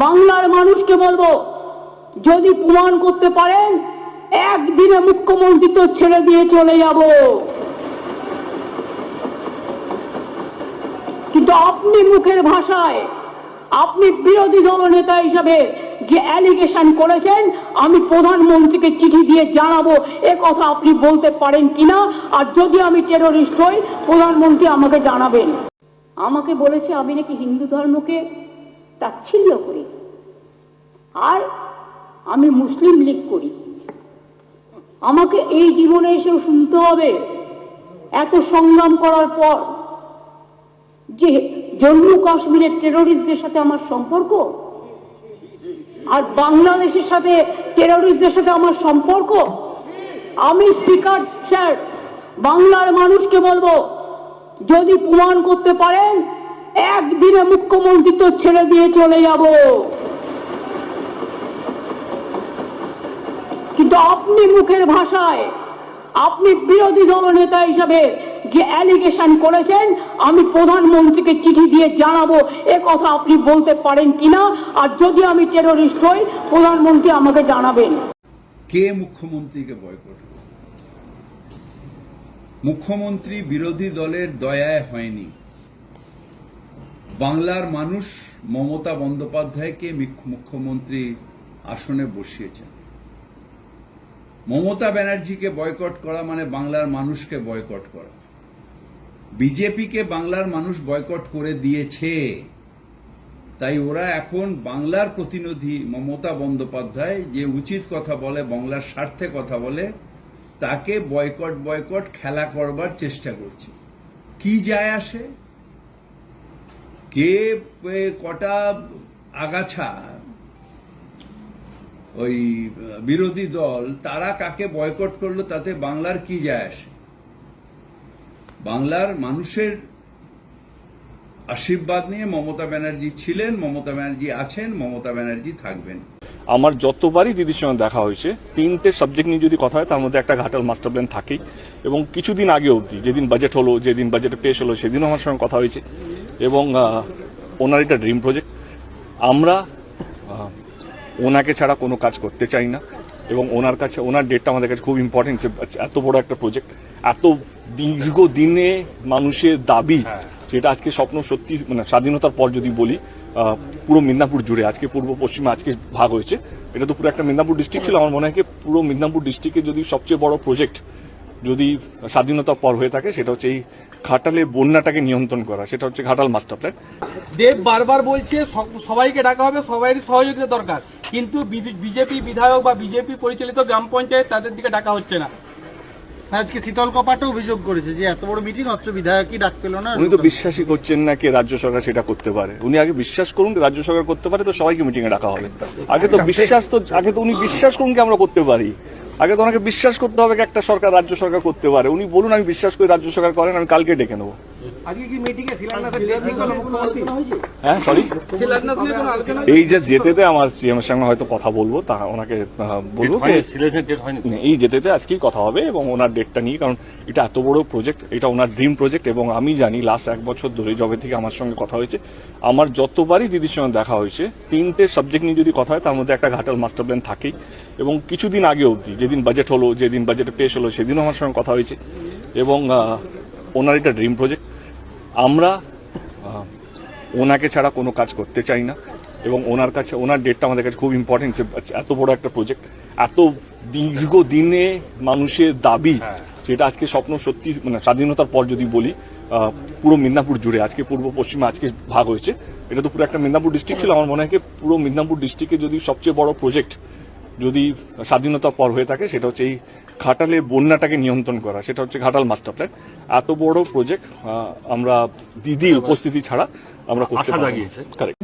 বাংলার মানুষকে বলবো, যদি প্রমাণ করতে পারেন একদিনে মুখ্যমন্ত্রী তো ছেড়ে দিয়ে চলে যাব, কিন্তু আপনি মুখের ভাষায় আপনি বিরোধী দল নেতা হিসাবে যে অ্যালিগেশন করেছেন, আমি প্রধানমন্ত্রীকে চিঠি দিয়ে জানাবো, এ কথা আপনি বলতে পারেন কিনা? আর যদি আমি টেররিস্ট হই, প্রধানমন্ত্রী আমাকে জানাবেন। আমাকে বলেছে আমি নাকি হিন্দু ধর্মকে তাচ্ছিল্য করি, আর আমি মুসলিম লীগ করি। আমাকে এই জীবনে এসেও শুনতে হবে এত সংগ্রাম করার পর যে জম্মু কাশ্মীরের টেররিস্টদের সাথে আমার সম্পর্ক, আর বাংলাদেশের সাথে টেররিস্টদের সাথে আমার সম্পর্ক। আমি স্পিকার স্যার বাংলার মানুষকে বলবো, যদি প্রমাণ করতে পারেন একদিনে মুখ্যমন্ত্রী তো ছেড়ে দিয়ে চলে যাব, কিন্তু আপনি মুখের ভাষায় আপনি বিরোধী দল নেতা হিসাবে যে অ্যালিগেশন করেছেন, আমি প্রধানমন্ত্রীকে চিঠি দিয়ে জানাবো, এ কথা আপনি বলতে পারেন কিনা? আর যদি আমি টেররিস্ট হই, প্রধানমন্ত্রী আমাকে জানাবেন। কে মুখ্যমন্ত্রীকে বয়কট করবে? মুখ্যমন্ত্রী বিরোধী দলের দয়ায় হয়নি। বাংলার মানুষ মমতা বন্দ্যোপাধ্যায়কে মুখ্যমন্ত্রী আসনে বসিয়েছেন। মমতা ব্যানার্জিকে বয়কট করা মানে বাংলার মানুষকে বয়কট করা। বিজেপিকে বাংলার মানুষ বয়কট করে দিয়েছে, তাই ওরা এখন বাংলার প্রতিনিধি মমতা বন্দ্যোপাধ্যায় যে উচিত কথা বলে, বাংলার স্বার্থে কথা বলে, তাকে বয়কট খেলা করবার চেষ্টা করছে। কি যায় আসে? কে কটা আগাছা ওই বিরোধী দল তারা কাকে বয়কট করলো তাতে বাংলার কি যায় আসে? বাংলার মানুষের আশীর্বাদ নিয়ে মমতা ব্যানার্জি ছিলেন, মমতা ব্যানার্জি আছেন, মমতা ব্যানার্জি থাকবেন। আমার যতবারই দিদির সঙ্গে দেখা হয়েছে, তিনটে সাবজেক্ট নিয়ে যদি কথা হয় তার মধ্যে একটা ঘাটাল মাস্টার প্ল্যান থাকেই। এবং কিছুদিন আগে অবধি যেদিন বাজেট হলো, যেদিন বাজেটে পেশ হলো, সেদিনও আমার সঙ্গে কথা হয়েছে। এবং ওনার এটা ড্রিম প্রজেক্ট। আমরা ওনাকে ছাড়া কোনো কাজ করতে চাই না, এবং ওনার কাছে ওনার ডেটটা আমাদের কাছে খুব ইম্পর্টেন্ট। এত বড় একটা প্রজেক্ট, এত দীর্ঘদিনে মানুষের দাবি, যেটা আজকে স্বপ্ন সত্যি, মানে স্বাধীনতার পর যদি বলি, পুরো মিদনাপুর জুড়ে আজকে পূর্ব পশ্চিমে আজকে ভাগ হয়েছে। এটা তো পুরো একটা মিদনাপুর ডিস্ট্রিক্ট ছিল। আমার মনে হয় পুরো মিদনাপুর ডিস্ট্রিক্টে যদি সবচেয়ে বড় প্রজেক্ট যদি স্বাধীনতার পর হয়ে থাকে, সেটা হচ্ছে এই ঘাটালের বন্যাটাকে নিয়ন্ত্রণ করা, সেটা হচ্ছে ঘাটাল মাস্টার প্ল্যান। দেব বারবার বলছে সবাইকে ডাকা হবে, সবাইয়ের সহযোগিতা দরকার, কিন্তু বিজেপি বিধায়ক বা বিজেপি পরিচালিত গ্রাম পঞ্চায়েত তাদের দিকে ডাকা হচ্ছে না। আজকে শীতল কপাটও অভিযোগ করেছে যে এত বড় মিটিং অথচ বিধায়কই ডাক পেল না। উনি তো বিশ্বাসই করছেন না কে রাজ্য সরকার সেটা করতে পারে। উনি আগে বিশ্বাস করুন রাজ্য সরকার করতে পারে, তো সবাইকে মিটিং এ ডাকা হবে। আগে তো উনি বিশ্বাস করুন কি আমরা করতে পারি। আগে তো ওনাকে বিশ্বাস করতে হবে একটা সরকার, রাজ্য সরকার করতে পারে। উনি বলুন আমি বিশ্বাস করি রাজ্য সরকার করেন, আমি কালকে ডেকে নেবো। হ্যাঁ সরি, এই যে যেতে আমার সিএম এর সঙ্গে হয়তো কথা বলবো, তা ওনাকে বলবো এই যেতে আজকেই কথা হবে এবং ওনার ডেটটা নিয়ে, কারণ এটা এত বড় প্রজেক্ট, এটা ওনার ড্রিম প্রজেক্ট। এবং আমি জানি লাস্ট 1 বছর ধরে যবে থেকে আমার সঙ্গে কথা হয়েছে, আমার যতবারই দিদির সঙ্গে দেখা হয়েছে, তিনটে সাবজেক্ট নিয়ে যদি কথা হয় তার মধ্যে একটা ঘাটাল মাস্টার প্ল্যান থাকেই। এবং কিছুদিন আগে অবধি যেদিন বাজেট হলো, যেদিন বাজেটে পেশ হলো, সেদিনও আমার সঙ্গে কথা হয়েছে। এবং ওনার এটা ড্রিম প্রজেক্ট। আমরা ওনাকে ছাড়া কোনো কাজ করতে চাই না, এবং ওনার কাছে ওনার ডেটটা আমাদের কাছে খুব ইম্পর্টেন্ট। এত বড় একটা প্রজেক্ট, এত দীর্ঘদিনে মানুষের দাবি, যেটা আজকে স্বপ্ন সত্যি, মানে স্বাধীনতার পর যদি বলি, পুরো মিদনাপুর জুড়ে আজকে পূর্ব পশ্চিমে আজকে ভাগ হয়েছে। এটা তো পুরো একটা মিদনাপুর ডিস্ট্রিক্ট ছিল। আমার মনে হয় পুরো মিদনাপুর ডিস্ট্রিক্টে যদি সবচেয়ে বড় প্রজেক্ট যদি স্বাধীনতার পর হয়ে থাকে, সেটা হচ্ছে এই ঘাটালের বন্যাটাকে নিয়ন্ত্রণ করা, সেটা হচ্ছে ঘাটাল মাস্টার প্ল্যান। এত বড় প্রজেক্ট আমরা দিদি উপস্থিতি ছাড়া আমরা করতে পারি না। কারেক্ট।